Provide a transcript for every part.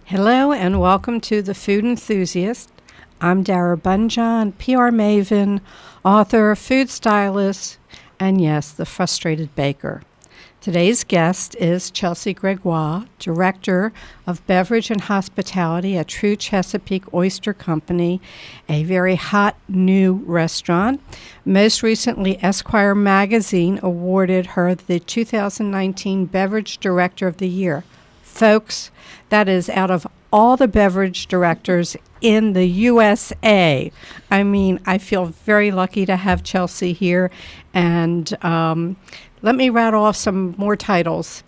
Hello and welcome to the Food Enthusiast. I'm Dara Bunjon, PR maven, author, food stylist, and yes, the frustrated baker. Today's guest is Chelsea Gregoire, Director of Beverage and Hospitality at True Chesapeake Oyster Company, a very hot new restaurant. Most recently, Esquire magazine awarded her the 2019 Beverage Director of the Year. Folks, that is out of all the beverage directors in the USA. I mean, I feel very lucky to have Chelsea here. And let me rattle off some more titles.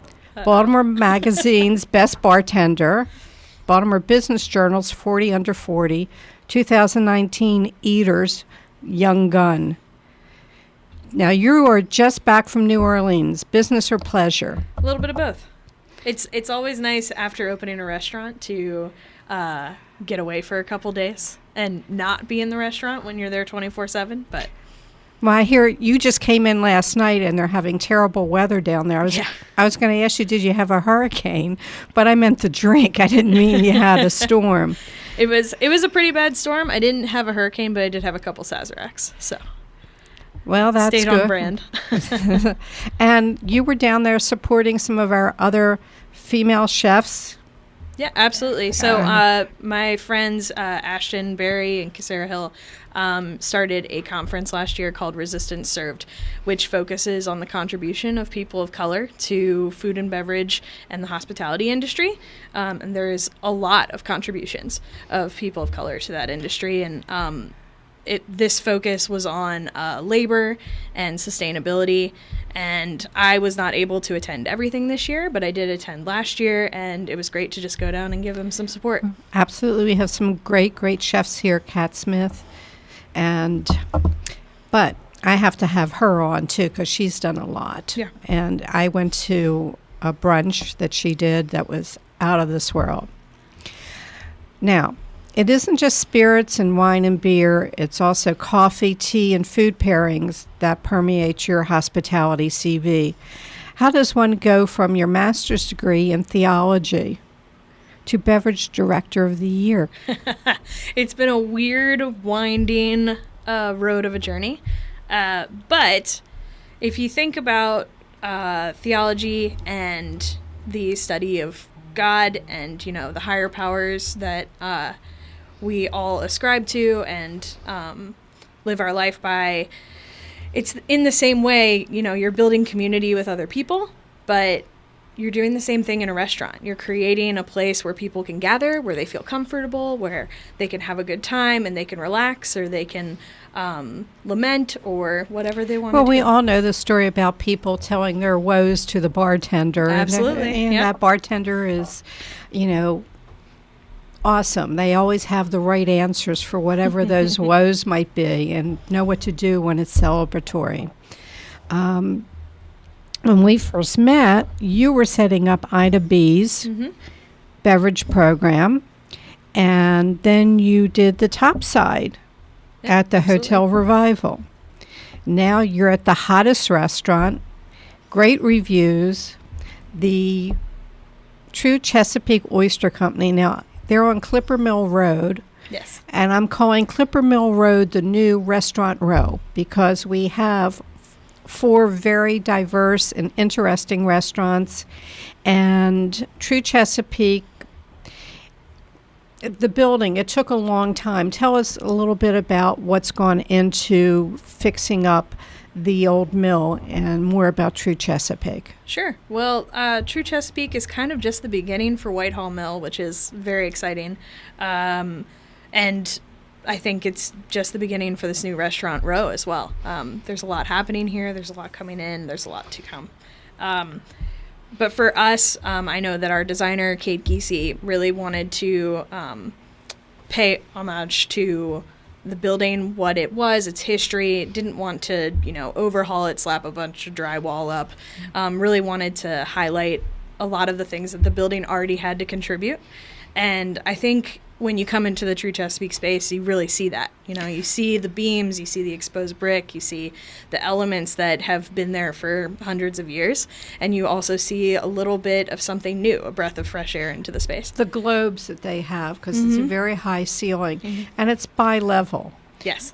Baltimore Magazine's Best Bartender, Baltimore Business Journal's 40 Under 40, 2019 Eaters Young Gun. Now, you are just back from New Orleans. Business or pleasure? A little bit of both. It's always nice after opening a restaurant to get away for a couple days and not be in the restaurant when you're there 24/7. But well, I hear you just came in last night and they're having terrible weather down there. I was going to ask you, did you have a hurricane? But I meant the drink. I didn't mean you had a storm. It was a pretty bad storm. I didn't have a hurricane, but I did have a couple Sazeracs. So. Well, that's stayed good. On brand. And you were down there supporting some of our other female chefs. Yeah, absolutely. So my friends Ashton Berry and Sarah Hill started a conference last year called Resistance Served, which focuses on the contribution of people of color to food and beverage and the hospitality industry. And there is a lot of contributions of people of color to that industry. And this focus was on labor and sustainability, and I was not able to attend everything this year, but I did attend last year, and it was great to just go down and give them some support. Absolutely. We have some great chefs here, Kat Smith, but I have to have her on too because she's done a lot. Yeah. And I went to a brunch that she did that was out of this world. Now, it isn't just spirits and wine and beer. It's also coffee, tea, and food pairings that permeate your hospitality CV. How does one go from your master's degree in theology to Beverage Director of the Year? It's been a weird, winding road of a journey. But if you think about theology and the study of God and, the higher powers that we all ascribe to and live our life by, it's in the same way, you're building community with other people, but you're doing the same thing in a restaurant. You're creating a place where people can gather, where they feel comfortable, where they can have a good time and they can relax, or they can lament, or whatever they want to do. Well, we all know the story about people telling their woes to the bartender. Absolutely. And that bartender is, awesome. They always have the right answers for whatever those woes might be and know what to do when it's celebratory. When we first met, you were setting up Ida B's beverage program, and then you did the top side at the Hotel Revival. Now you're at the hottest restaurant, great reviews, the True Chesapeake Oyster Company. Now, they're on Clipper Mill Road. Yes. And I'm calling Clipper Mill Road the new restaurant row because we have 4 very diverse and interesting restaurants. And True Chesapeake, the building, it took a long time. Tell us a little bit about what's gone into fixing up the old mill and more about True Chesapeake. Sure. Well, True Chesapeake is kind of just the beginning for Whitehall Mill, which is very exciting. And I think it's just the beginning for this new restaurant row as well. There's a lot happening here. There's a lot coming in. There's a lot to come. But for us, I know that our designer, Kate Giese, really wanted to pay homage to the building, what it was, its history. Didn't want to, overhaul it, slap a bunch of drywall up. Really wanted to highlight a lot of the things that the building already had to contribute. And I think when you come into the True Chesapeake space, you really see that. You know, you see the beams, you see the exposed brick, you see the elements that have been there for hundreds of years, and you also see a little bit of something new, a breath of fresh air into the space. The globes that they have, because it's a very high ceiling, and it's bi-level. Yes.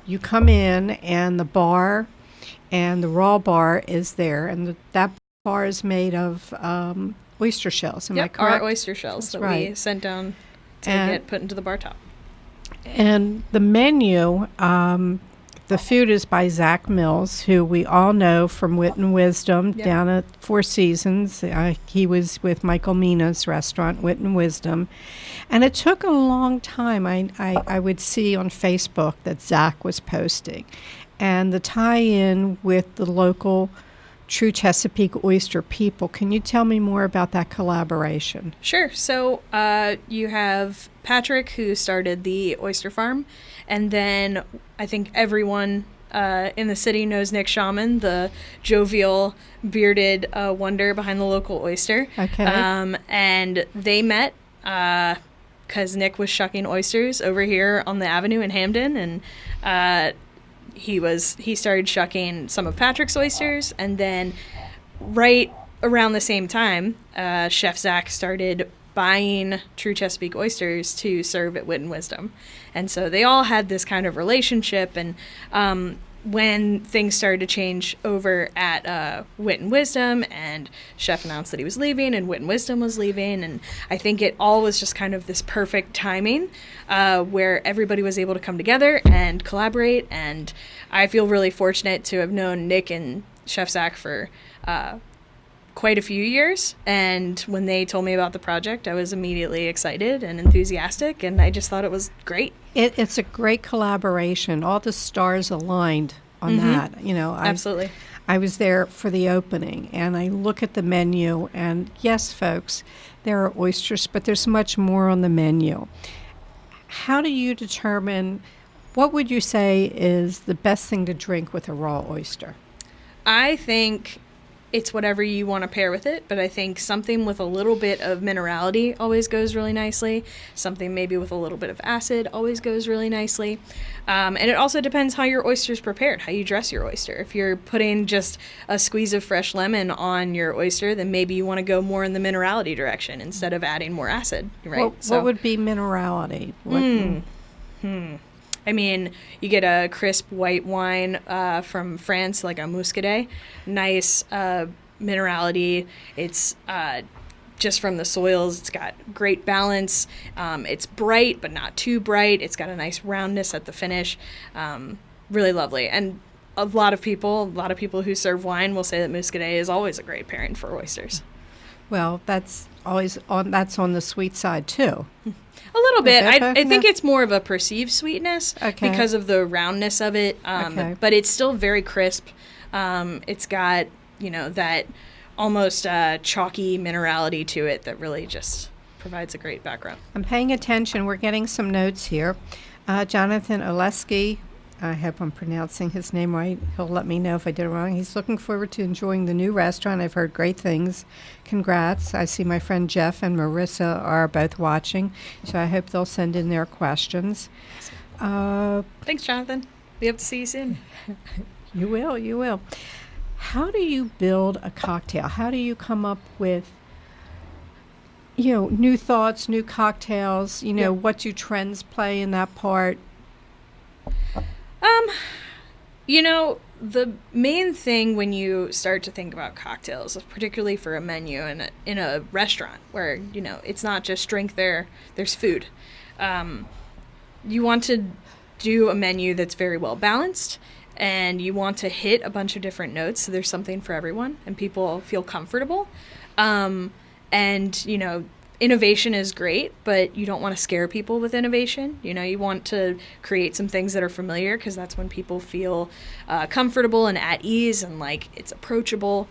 You come in, and the bar and the raw bar is there, and that bar is made of oyster shells. Am I correct? Our oyster shells That's that right. we sent down to get put into the bar top. And the menu, the food is by Zach Mills, who we all know from Wit and Wisdom down at Four Seasons. He was with Michael Mina's restaurant, Wit and Wisdom. And it took a long time. I would see on Facebook that Zach was posting. And the tie-in with the local True Chesapeake Oyster people. Can you tell me more about that collaboration? Sure. So you have Patrick, who started the oyster farm, and then I think everyone in the city knows Nick Shaman, the jovial, bearded wonder behind the local oyster. Okay. And they met because Nick was shucking oysters over here on the avenue in Hamden, and he started shucking some of Patrick's oysters, and then right around the same time, Chef Zach started buying True Chesapeake oysters to serve at Wit and Wisdom. And so they all had this kind of relationship, and when things started to change over at Wit and Wisdom, and Chef announced that he was leaving, and Wit and Wisdom was leaving, and I think it all was just kind of this perfect timing where everybody was able to come together and collaborate, and I feel really fortunate to have known Nick and Chef Zach for quite a few years, and when they told me about the project, I was immediately excited and enthusiastic, and I just thought it was great. It's a great collaboration. All the stars aligned on that. You know, Absolutely. I was there for the opening, and I look at the menu, and yes, folks, there are oysters, but there's much more on the menu. How do you determine, what would you say is the best thing to drink with a raw oyster? I think it's whatever you want to pair with it, but I think something with a little bit of minerality always goes really nicely. Something maybe with a little bit of acid always goes really nicely. And it also depends how your oyster's prepared, how you dress your oyster. If you're putting just a squeeze of fresh lemon on your oyster, then maybe you want to go more in the minerality direction instead of adding more acid, right? What would be minerality? I mean, you get a crisp white wine from France, like a Muscadet. Nice minerality. It's just from the soils. It's got great balance. It's bright, but not too bright. It's got a nice roundness at the finish. Really lovely. And a lot of people who serve wine will say that Muscadet is always a great pairing for oysters. Well, that's always on the sweet side too. A little bit. I think it's more of a perceived sweetness because of the roundness of it. But it's still very crisp. It's got, that almost chalky minerality to it that really just provides a great background. I'm paying attention. We're getting some notes here. Jonathan Oleski, I hope I'm pronouncing his name right. He'll let me know if I did it wrong. He's looking forward to enjoying the new restaurant. I've heard great things. Congrats. I see my friend Jeff and Marissa are both watching, so I hope they'll send in their questions. Thanks, Jonathan. We hope to see you soon. You will. How do you build a cocktail? How do you come up with, new thoughts, new cocktails, what do trends play in that part? The main thing when you start to think about cocktails, particularly for a menu in a restaurant where, it's not just drink there, there's food. You want to do a menu that's very well balanced, and you want to hit a bunch of different notes so there's something for everyone and people feel comfortable. Innovation is great, but you don't want to scare people with innovation. You want to create some things that are familiar because that's when people feel comfortable and at ease and like it's approachable.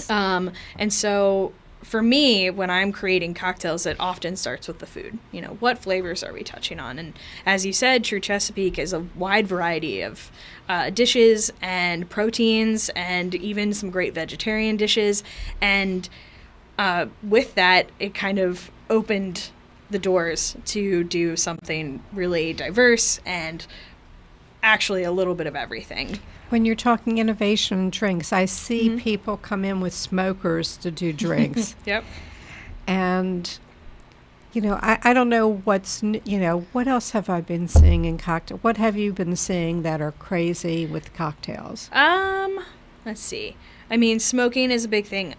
And so for me, when I'm creating cocktails, it often starts with the food. What flavors are we touching on? And as you said, True Chesapeake is a wide variety of dishes and proteins and even some great vegetarian dishes. And with that, it kind of opened the doors to do something really diverse and actually a little bit of everything. When you're talking innovation in drinks, I see people come in with smokers to do drinks. Yep. And, I don't know what else have I been seeing in cocktail? What have you been seeing that are crazy with cocktails? Let's see. I mean, smoking is a big thing.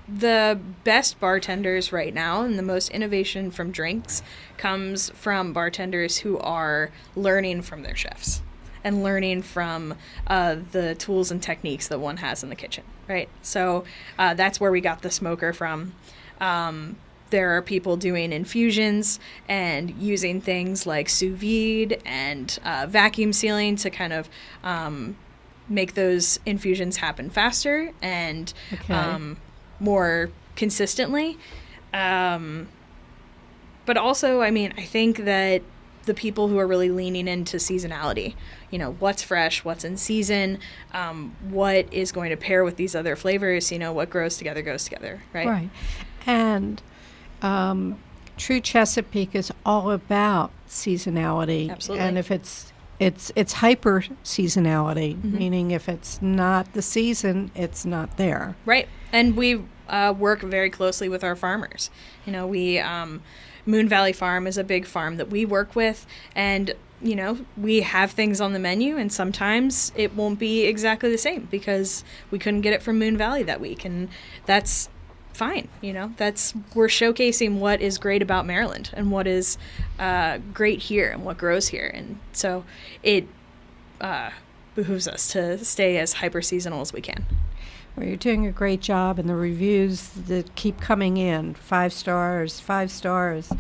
The best bartenders right now and the most innovation from drinks comes from bartenders who are learning from their chefs and learning from the tools and techniques that one has in the kitchen, right? So that's where we got the smoker from. There are people doing infusions and using things like sous vide and vacuum sealing to kind of make those infusions happen faster and more consistently. But also, I mean, I think that the people who are really leaning into seasonality, what's fresh, what's in season, what is going to pair with these other flavors, what grows together goes together, right? Right. And True Chesapeake is all about seasonality. Absolutely. And if it's hyper seasonality, meaning if it's not the season, it's not there. Right. And we work very closely with our farmers. Moon Valley Farm is a big farm that we work with, and we have things on the menu, and sometimes it won't be exactly the same because we couldn't get it from Moon Valley that week, and that's fine. We're showcasing what is great about Maryland and what is great here and what grows here, and so it behooves us to stay as hyper seasonal as we can. Well, you're doing a great job, and the reviews that keep coming in, 5 stars, 5 stars.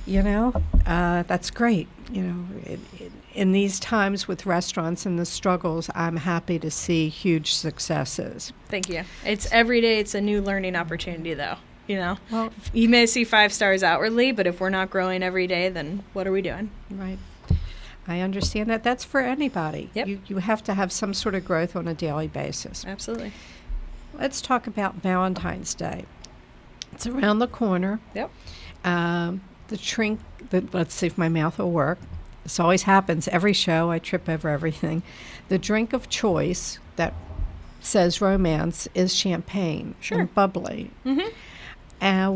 That's great. In these times with restaurants and the struggles, I'm happy to see huge successes. Thank you. It's every day. It's a new learning opportunity, though. Well, you may see 5 stars outwardly, but if we're not growing every day, then what are we doing? Right. I understand that. That's for anybody. Yep. You have to have some sort of growth on a daily basis. Absolutely. Let's talk about Valentine's Day. It's around the corner. Yep. Let's see if my mouth will work. This always happens. Every show, I trip over everything. The drink of choice that says romance is champagne. Sure. And bubbly. Mm-hmm.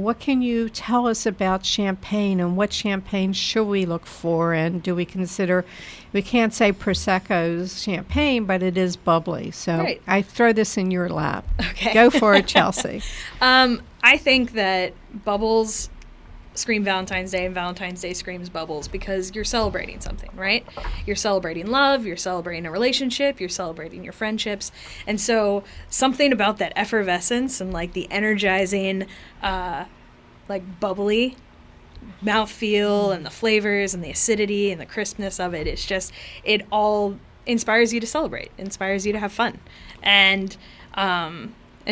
What can you tell us about champagne, and what champagne should we look for? And do we consider, we can't say Prosecco's champagne, but it is bubbly. So right. I throw this in your lap. Okay. Go for it, Chelsea. I think that bubbles scream Valentine's Day and Valentine's Day screams bubbles because you're celebrating something, right? You're celebrating love, you're celebrating a relationship, you're celebrating your friendships. And so something about that effervescence and like the energizing, like bubbly mouthfeel and the flavors and the acidity and the crispness of it, it's just, it all inspires you to celebrate, inspires you to have fun. And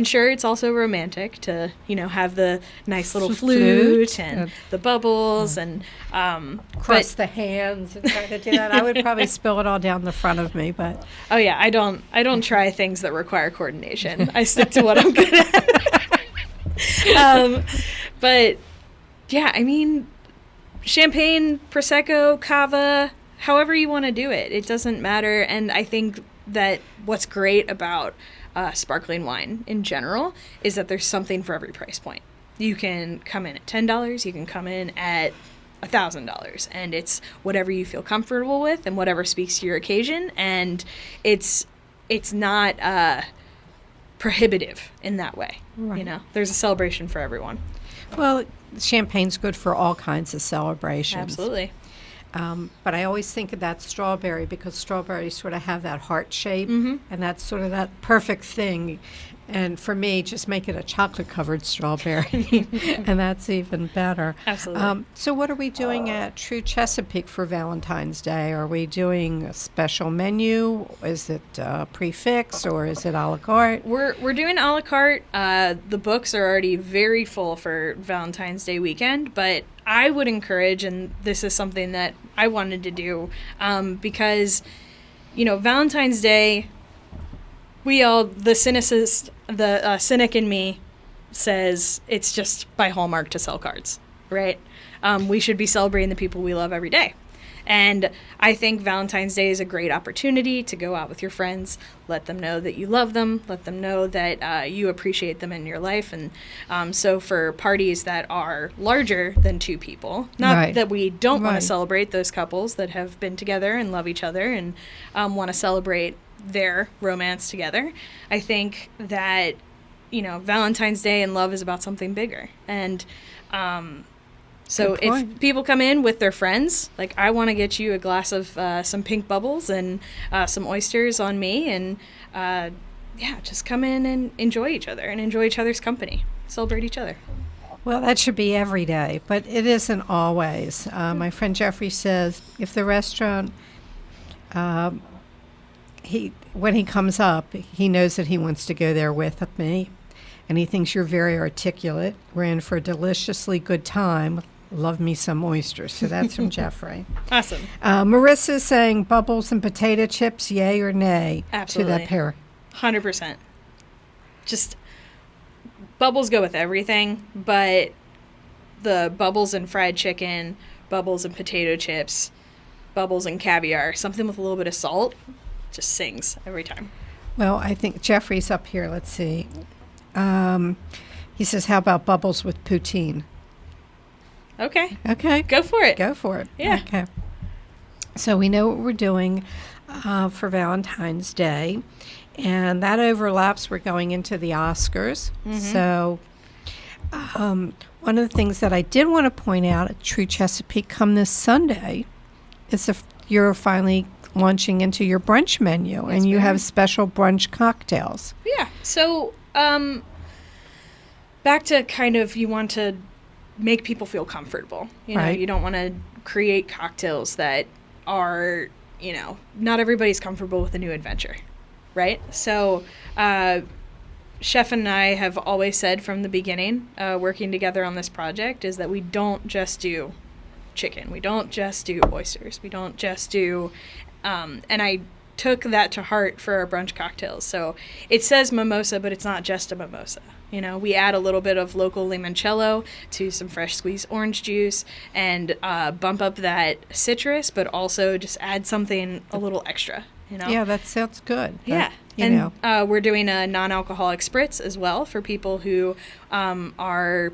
sure, it's also romantic to, have the nice little flute and the bubbles and cross the hands and try to do that. I would probably spill it all down the front of me, but oh yeah, I don't try things that require coordination. I stick to what I'm good at. But yeah, I mean, champagne, prosecco, cava, however you want to do it, it doesn't matter. And I think that what's great about sparkling wine in general is that there's something for every price point. You can come in at $10, you can come in at $1,000, and it's whatever you feel comfortable with and whatever speaks to your occasion, and it's not prohibitive in that way. Right. There's a celebration for everyone. Well, champagne's good for all kinds of celebrations. Absolutely. But I always think of that strawberry because strawberries sort of have that heart shape, and that's sort of that perfect thing. And for me, just make it a chocolate-covered strawberry, and that's even better. Absolutely. So what are we doing at True Chesapeake for Valentine's Day? Are we doing a special menu? Is it prefix, or is it a la carte? We're doing a la carte. The books are already very full for Valentine's Day weekend, but I would encourage, and this is something that I wanted to do, because, Valentine's Day, the cynic in me says it's just by Hallmark to sell cards, right? We should be celebrating the people we love every day. And I think Valentine's Day is a great opportunity to go out with your friends, let them know that you love them, let them know that you appreciate them in your life. And so for parties that are larger than 2 people, not that we don't want to celebrate those couples that have been together and love each other and want to celebrate their romance together, I think that, Valentine's Day and love is about something bigger. And so if people come in with their friends, like, I want to get you a glass of some pink bubbles and some oysters on me, and just come in and enjoy each other and enjoy each other's company, celebrate each other. Well, that should be every day, but it isn't always. My friend Jeffrey says if the restaurant, when he comes up, he knows that he wants to go there with me, and he thinks you're very articulate. We're in for a deliciously good time. Love me some oysters. So that's from Jeffrey. Awesome. Marissa's saying bubbles and potato chips, yay or nay? Absolutely. To that pair. 100%. Just bubbles go with everything, but the bubbles and fried chicken, bubbles and potato chips, bubbles and caviar, something with a little bit of salt, just sings every time. Well, I think Jeffrey's up here. Let's see. He says, how about bubbles with poutine? Okay. Okay. Go for it. Go for it. Yeah. Okay. So we know what we're doing for Valentine's Day, and that overlaps. We're going into the Oscars. Mm-hmm. So one of the things that I did want to point out at True Chesapeake come this Sunday is if you're finally launching into your brunch menu, and you have special brunch cocktails. Yeah. So back to kind of, you want to make people feel comfortable. You don't want to create cocktails that are, not everybody's comfortable with a new adventure, right? So Chef and I have always said from the beginning, working together on this project, is that we don't just do chicken. We don't just do oysters. We don't just do, and I took that to heart for our brunch cocktails. So it says mimosa, but it's not just a mimosa. We add a little bit of local limoncello to some fresh squeezed orange juice and bump up that citrus, but also just add something a little extra, Yeah, that sounds good. Yeah. We're doing a non-alcoholic spritz as well for people who are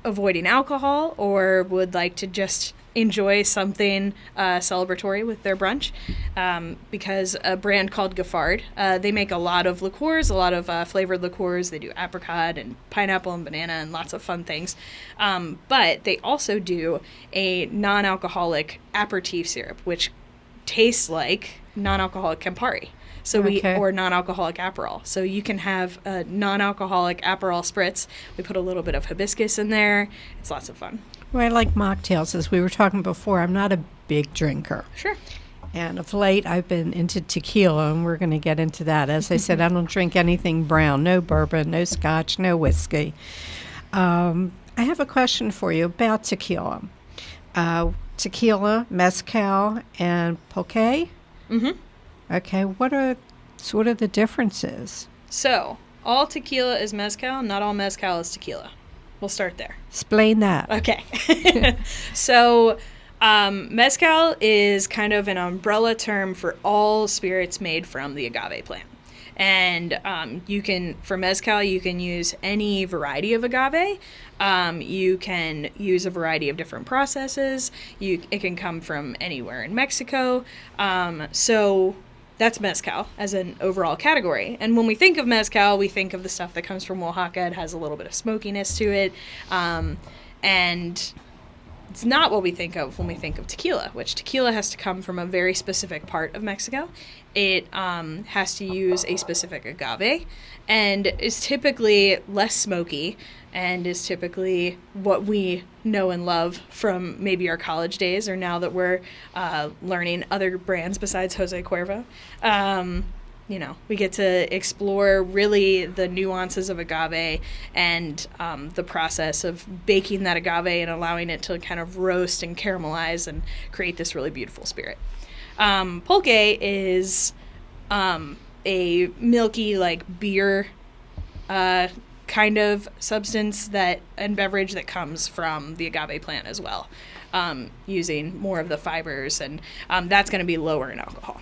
avoiding alcohol or would like to just enjoy something celebratory with their brunch, because a brand called Giffard, they make a lot of liqueurs, a lot of flavored liqueurs. They do apricot and pineapple and banana and lots of fun things, but they also do a non-alcoholic aperitif syrup, which tastes like non-alcoholic Campari. So or non-alcoholic Aperol. So you can have a non-alcoholic Aperol spritz. We put a little bit of hibiscus in there. It's lots of fun. Well, I like mocktails. As we were talking before, I'm not a big drinker. Sure. And of late, I've been into tequila, and we're going to get into that. As I said, I don't drink anything brown. No bourbon, no scotch, no whiskey. I have a question for you about tequila. Tequila, mezcal, and pulque? Mm-hmm. Okay, what are sort of the differences? So, all tequila is mezcal, not all mezcal is tequila. We'll start there. Explain that. Okay. So, mezcal is kind of an umbrella term for all spirits made from the agave plant. And for mezcal, you can use any variety of agave. You can use a variety of different processes. It can come from anywhere in Mexico. So that's mezcal as an overall category. And when we think of mezcal, we think of the stuff that comes from Oaxaca. It has a little bit of smokiness to it. And it's not what we think of when we think of tequila, which tequila has to come from a very specific part of Mexico. It has to use a specific agave and is typically less smoky and is typically what we know and love from maybe our college days or now that we're learning other brands besides Jose Cuervo. We get to explore really the nuances of agave and the process of baking that agave and allowing it to kind of roast and caramelize and create this really beautiful spirit. Pulque is a milky, like beer kind of substance that and beverage that comes from the agave plant as well, using more of the fibers, and that's going to be lower in alcohol.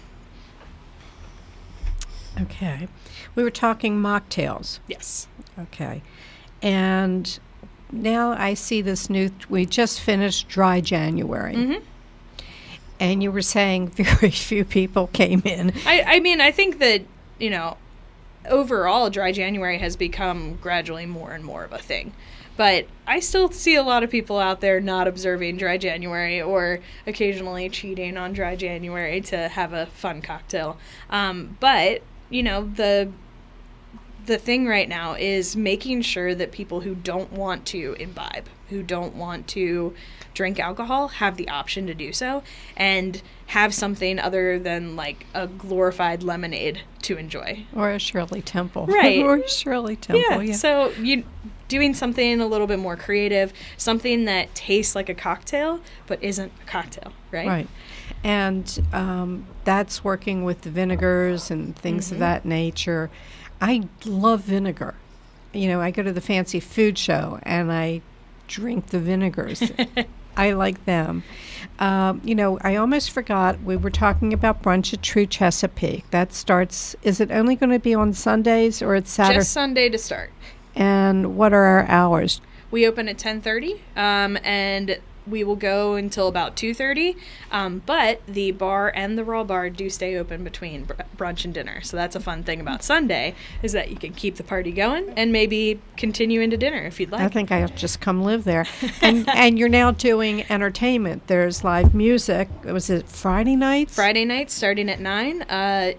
Okay. We were talking mocktails. Yes. Okay. And now I see this we just finished dry January. Mm-hmm. And you were saying very few people came in. I mean, I think that, overall, dry January has become gradually more and more of a thing. But I still see a lot of people out there not observing dry January or occasionally cheating on dry January to have a fun cocktail. But, the thing right now is making sure that people who don't want to imbibe, who don't want to drink alcohol, have the option to do so and have something other than like a glorified lemonade to enjoy. Or a Shirley Temple. Right. Or a Shirley Temple, yeah. So doing something a little bit more creative, something that tastes like a cocktail but isn't a cocktail, right? Right. And that's working with the vinegars and things of that nature. I love vinegar. I go to the fancy food show and I drink the vinegars. I like them. I almost forgot we were talking about brunch at True Chesapeake. That starts, is it only going to be on Sundays or it's Saturday? Just Sunday to start. And what are our hours? We open at 10:30, and we will go until about 2:30, but the bar and the raw bar do stay open between brunch and dinner. So that's a fun thing about Sunday, is that you can keep the party going and maybe continue into dinner if you'd like. I think I'll just come live there. And you're now doing entertainment. There's live music. Was it Friday nights? Friday nights starting at 9.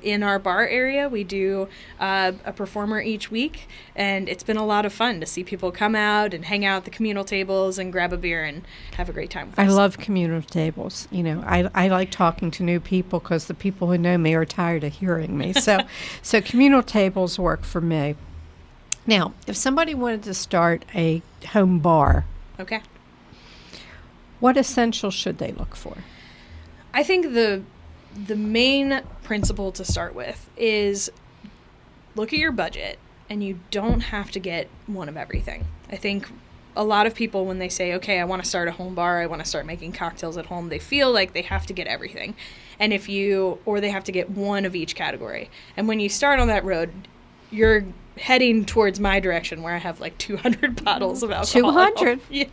In our bar area, we do a performer each week, and it's been a lot of fun to see people come out and hang out at the communal tables and grab a beer and have a great time with us. I love communal tables. I like talking to new people because the people who know me are tired of hearing me. So communal tables work for me. Now, if somebody wanted to start a home bar, okay, what essentials should they look for? I think the main principle to start with is look at your budget, and you don't have to get one of everything. I think a lot of people, when they say, okay, I want to start a home bar, I want to start making cocktails at home, they feel like they have to get everything. And or they have to get one of each category. And when you start on that road, you're heading towards my direction where I have like 200 bottles of alcohol. 200? Yeah.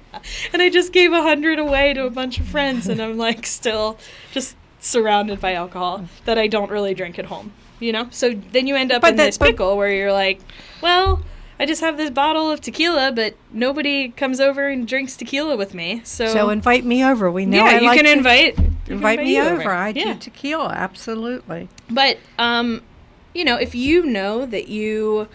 And I just gave 100 away to a bunch of friends, and I'm like still just surrounded by alcohol that I don't really drink at home, So then you end up in this pickle where you're like, well, I just have this bottle of tequila, but nobody comes over and drinks tequila with me. So invite me over. We know. Yeah, you can invite me over. I do tequila, absolutely. But if you know that you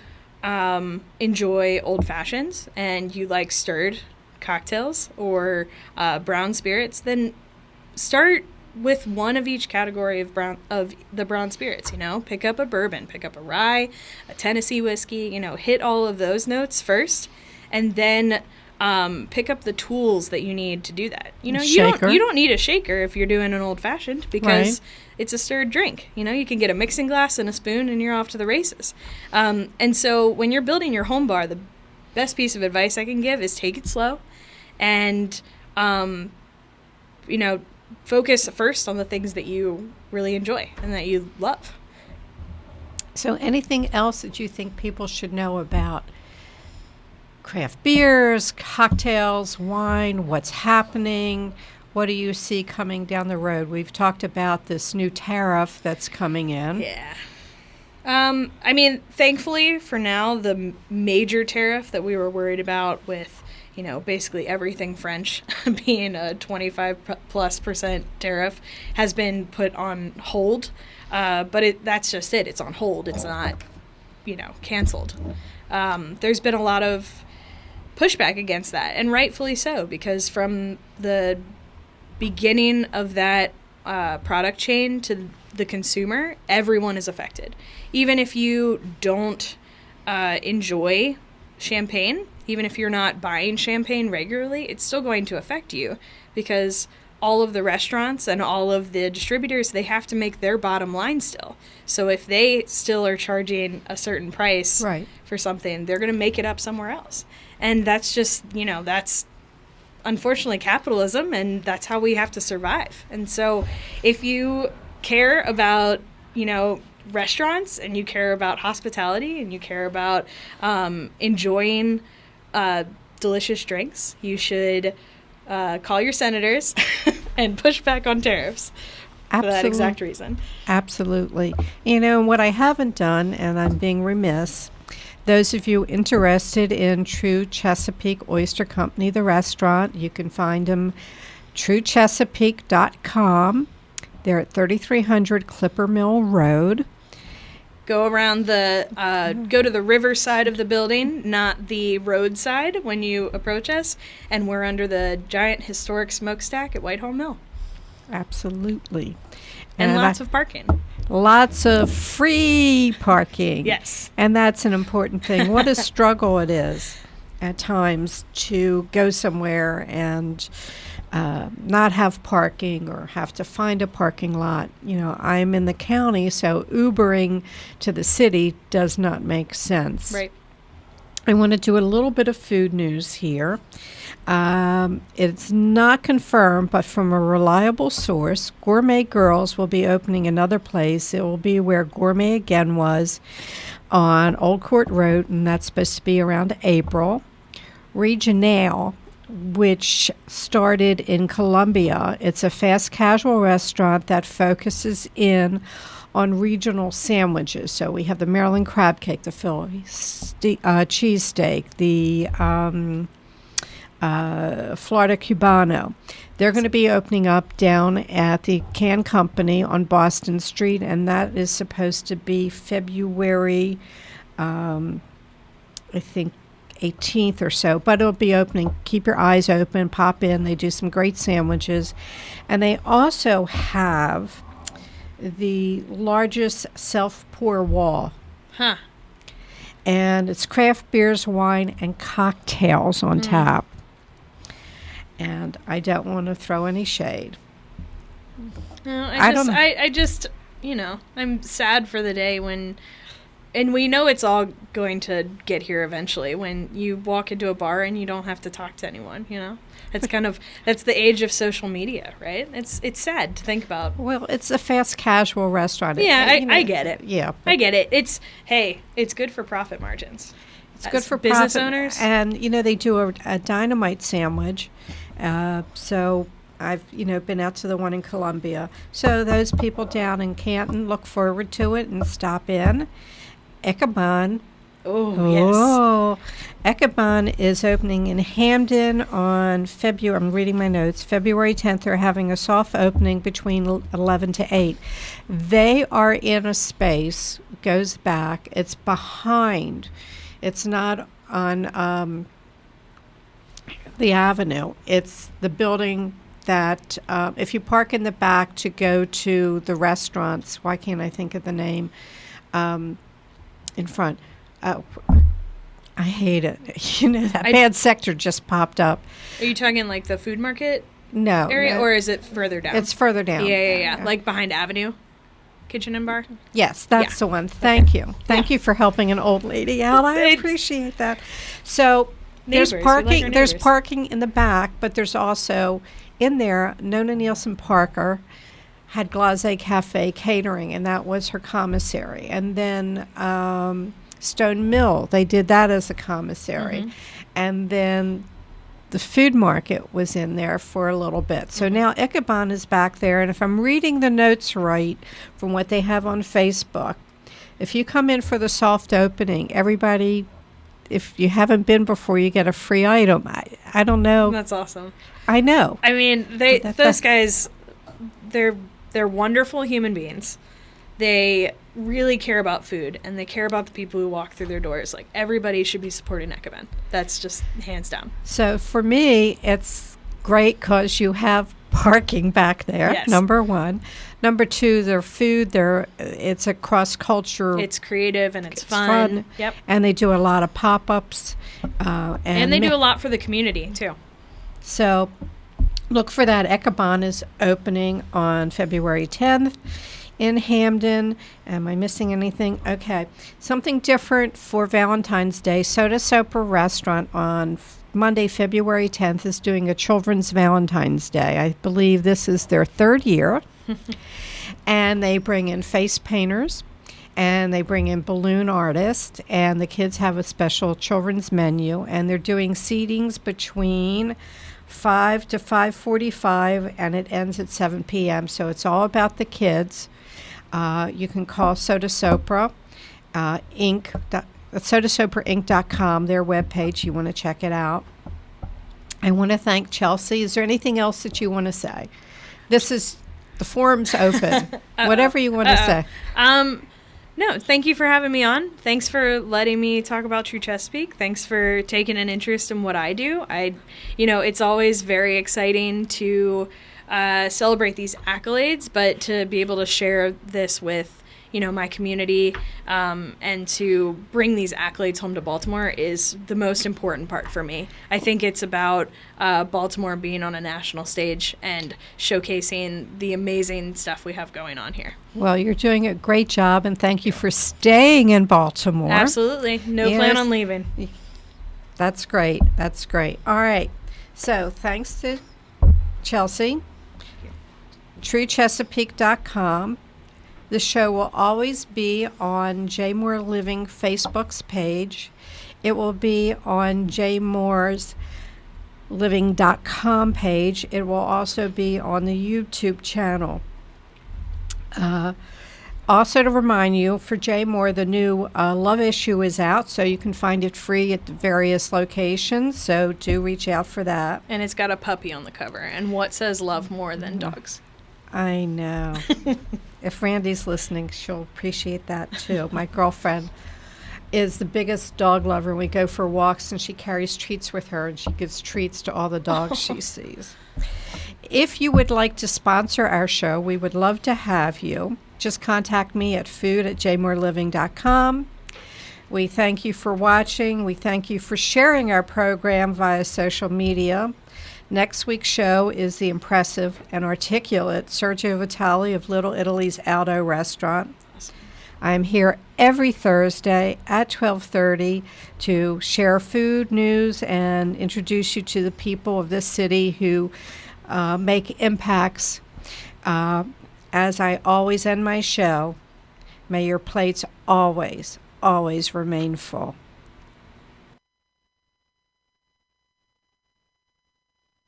enjoy old fashions and you like stirred cocktails or brown spirits, then start with one of each category of the brown spirits. Pick up a bourbon, pick up a rye, a Tennessee whiskey, hit all of those notes first, and then pick up the tools that you need to do that. You don't need a shaker if you're doing an old fashioned, because it's a stirred drink. You can get a mixing glass and a spoon and you're off to the races. And so when you're building your home bar, the best piece of advice I can give is take it slow and focus first on the things that you really enjoy and that you love. So anything else that you think people should know about craft beers, cocktails, wine, what's happening? What do you see coming down the road? We've talked about this new tariff that's coming in. Yeah. Thankfully for now, the major tariff that we were worried about with basically everything French being a 25+% tariff has been put on hold. But that's just it. It's on hold. It's not, canceled. There's been a lot of pushback against that, and rightfully so, because from the beginning of that product chain to the consumer, everyone is affected. Even if you don't enjoy champagne, even if you're not buying champagne regularly, it's still going to affect you, because all of the restaurants and all of the distributors, they have to make their bottom line still. So if they still are charging a certain price for something, they're going to make it up somewhere else. And that's just, that's unfortunately capitalism, and that's how we have to survive. And so if you care about, restaurants, and you care about hospitality, and you care about enjoying delicious drinks, you should call your senators and push back on tariffs for that exact reason. Absolutely. What I haven't done, and I'm being remiss, those of you interested in True Chesapeake Oyster Company, the restaurant, you can find them truechesapeake.com. They're at 3300 Clipper Mill Road. Go around go to the river side of the building, not the road side when you approach us. And we're under the giant historic smokestack at Whitehall Mill. Absolutely. And lots of parking. Lots of free parking. Yes. And that's an important thing. What a struggle it is at times to go somewhere and not have parking or have to find a parking lot. I'm in the county, so Ubering to the city does not make sense. Right. I want to do a little bit of food news here. It's not confirmed, but from a reliable source, Gourmet Girls will be opening another place. It will be where Gourmet Again was on Old Court Road, and that's supposed to be around April. Regionale, which started in Columbia. It's a fast casual restaurant that focuses in on regional sandwiches. So we have the Maryland crab cake, the Philly cheesesteak, the Florida Cubano. They're going to be opening up down at the Can Company on Boston Street, and that is supposed to be February, I think, 18th or so, but it'll be opening. Keep your eyes open, pop in. They do some great sandwiches. And they also have the largest self-pour wall. Huh. And it's craft beers, wine, and cocktails on tap. And I don't want to throw any shade. No, I just, I'm sad for the day when, and we know it's all going to get here eventually, when you walk into a bar and you don't have to talk to anyone, that's the age of social media, right? It's sad to think about. Well, it's a fast casual restaurant. Yeah, I get it. Yeah. I get it. It's good for profit margins. It's good for business profit owners. And, they do a dynamite sandwich. So I've, been out to the one in Columbia. So those people down in Canton look forward to it and stop in. Ichabod. Oh, yes. Ichabod is opening in Hamden on I'm reading my notes, February 10th. They're having a soft opening between 11 to 8. They are in a space, goes back. It's behind. It's not on the avenue. It's the building that if you park in the back to go to the restaurants, why can't I think of the name, in front. I hate it. That bad sector just popped up. Are you talking like the food market area, or is it further down? It's further down. Yeah. Like behind Avenue Kitchen and Bar? Yes, that's the one. Thank you. Thank you for helping an old lady out. I appreciate that. So there's parking. There's parking in the back, but there's also in there, Nona Nielsen Parker had Glaze Cafe Catering, and that was her commissary. And then Stone Mill, they did that as a commissary. Mm-hmm. And then the food market was in there for a little bit. So now Ichabod is back there, and if I'm reading the notes right from what they have on Facebook, if you come in for the soft opening, everybody, if you haven't been before, you get a free item. I don't know. That's awesome. I know. I mean, those guys, they're wonderful human beings. They really care about food, and they care about the people who walk through their doors. Like, everybody should be supporting Ichabod. That's just hands down. So for me, it's great because you have parking back there, yes. Number one. Number two, their food, it's a cross-culture. It's creative and it's fun. Yep. And they do a lot of pop-ups. And they do a lot for the community, too. So Look for that. Ecabon is opening on February 10th in Hamden. Am I missing anything? Okay. Something different for Valentine's Day. Soda Soper Restaurant on Monday, February 10th is doing a Children's Valentine's Day. I believe this is their third year. And they bring in face painters, and they bring in balloon artists, and the kids have a special children's menu, and they're doing seatings between 5 to 5:45, and it ends at 7 p.m. So it's all about the kids. You can call Soda Sopra Inc. SodaSopraInc.com, their webpage. You want to check it out. I want to thank Chelsea. Is there anything else that you want to say? The forum's open. Whatever you want to say. No, thank you for having me on. Thanks for letting me talk about True Chesapeake. Thanks for taking an interest in what I do. It's always very exciting to celebrate these accolades, but to be able to share this with, my community, and to bring these accolades home to Baltimore is the most important part for me. I think it's about Baltimore being on a national stage and showcasing the amazing stuff we have going on here. Well, you're doing a great job, and thank you for staying in Baltimore. Absolutely. No plan on leaving. That's great. That's great. All right. So thanks to Chelsea. TrueChesapeake.com. The show will always be on J Moore Living Facebook's page. It will be on jmooresliving.com page. It will also be on the YouTube channel. Also to remind you, for J Moore, the new Love Issue is out, so you can find it free at the various locations, so do reach out for that. And it's got a puppy on the cover, and what says love more than dogs? I know. If Randy's listening, she'll appreciate that too. My girlfriend is the biggest dog lover. We go for walks, and she carries treats with her, and she gives treats to all the dogs she sees. If you would like to sponsor our show, we would love to have you. Just contact me at food@jmooreliving.com. We thank you for watching. We thank you for sharing our program via social media. Next week's show is the impressive and articulate Sergio Vitale of Little Italy's Aldo Restaurant. I am here every Thursday at 12:30 to share food news and introduce you to the people of this city who make impacts. As I always end my show, may your plates always, always remain full.